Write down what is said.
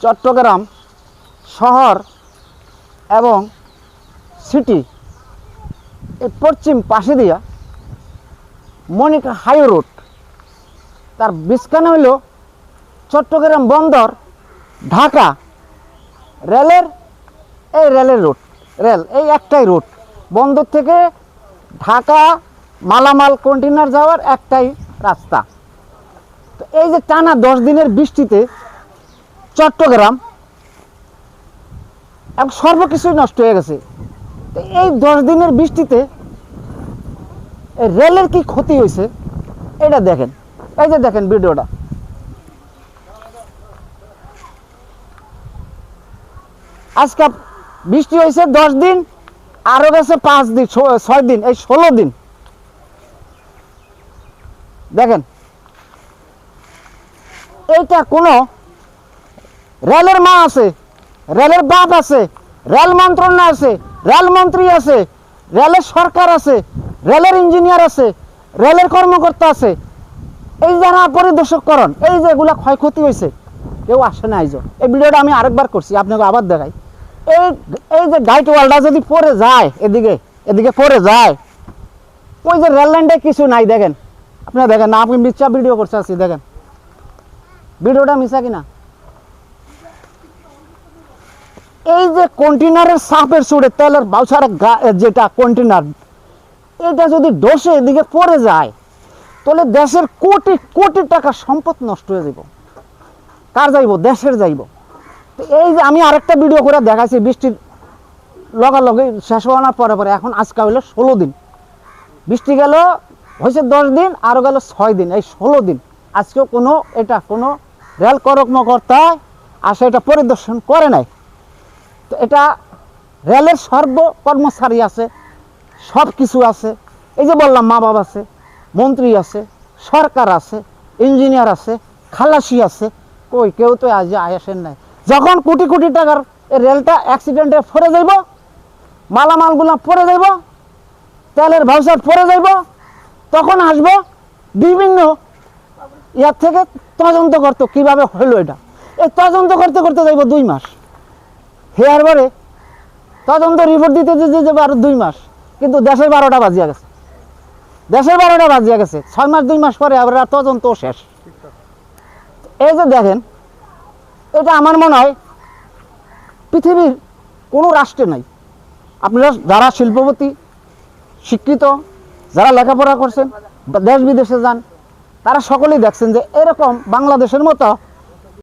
চট্টগ্রাম শহর এবং সিটি এই পশ্চিম পাশে দিয়া মনিকা হাই রোড, তার বিস্কান হইল চট্টগ্রাম বন্দর ঢাকা রেলের রোড, এই একটাই রোড, বন্দর থেকে ঢাকা মালামাল কন্টেনার যাওয়ার একটাই রাস্তা। তো এই যে টানা 10 দিনের বৃষ্টিতে চট্টগ্রাম এবং সর্বকিছুই নষ্ট হয়ে গেছে। তো এই 10 দিনের বৃষ্টিতে রেলের কি ক্ষতি হয়েছে এটা দেখেন, এই যে দেখেন ভিডিওটা। আজকে বৃষ্টি হয়েছে 10 দিন, আরো গেছে 5 দিন 6 দিন, এই 16 দিন। দেখেন এইটা কোনো রেলের মা আছে, রেলের বাপ আছে, রেল মন্ত্রণালয় আছে, রেল মন্ত্রী আছে, রেলের সরকার আছে, রেলের ইঞ্জিনিয়ার আছে, রেলের কর্মকর্তা আছে, এই যারা পরিদর্শক করেন, এই যে এগুলা ক্ষয়ক্ষতি হয়েছে কেউ আসে না। এই ভিডিওটা আমি আরেকবার করছি, আপনাকে আবার দেখাই। এই যে গাইড ওয়ালটা যদি পড়ে যায়, এদিকে পড়ে যায়, ওই যে রেল লাইনটা কিছু নাই। দেখেন আপনারা, দেখেন না, আপনি মিথ্যা ভিডিও করতে আসছি, দেখেন ভিডিওটা মিশা কিনা। এই যে কন্টেনারের সাপের সুরে তেলের বাউচার যেটা কন্টেনার, এটা যদি ডসে এদিকে পড়ে যায় তাহলে দেশের কোটি কোটি টাকা সম্পদ নষ্ট হয়ে যাব। কার যাইব? দেশের যাইব। তো এই যে আমি আরেকটা ভিডিও করে দেখাইছি, বৃষ্টির লগালগে শেষ হওয়ার পরে পরে, এখন আজকে হইলো 16 দিন, বৃষ্টি গেল হয়েছে 10 দিন, আরও গেল 6 দিন, এই 16 দিন। আজকেও কোনো রেল কর্মকর্তা আসে এটা পরিদর্শন করে নাই। তো এটা রেলের কর্মচারী আছে, সব কিছু আছে, এই যে বললাম মা বাবা আছে, মন্ত্রী আছে, সরকার আছে, ইঞ্জিনিয়ার আছে, খালাসি আছে, কই কেউ তো আজ আসেন নাই। যখন কোটি কোটি টাকার রেলটা অ্যাক্সিডেন্টে পড়ে যাইব, মালামালগুলো পড়ে যাইব, তেলের ভাউচার পড়ে যাইব, তখন আসবো বিভিন্ন ইয়ার থেকে তদন্ত করতে কিভাবে হইলো এটা। এই তদন্ত করতে করতে যাইব 2 মাস, হেয়ার পরে তদন্ত রিপোর্ট দিতে যাবে আরো 2 মাস, কিন্তু দেশের 12টা বাজিয়া গেছে, 6 মাস 2 মাস পরে আবার তদন্ত শেষ। এই যে দেখেন, এটা আমার মনে হয় পৃথিবীর কোনো রাষ্ট্রে নাই। আপনারা যারা শিল্পপতি, শিক্ষিত, যারা লেখাপড়া করছেন, দেশ বিদেশে যান, তারা সকলেই দেখছেন যে এরকম বাংলাদেশের মতো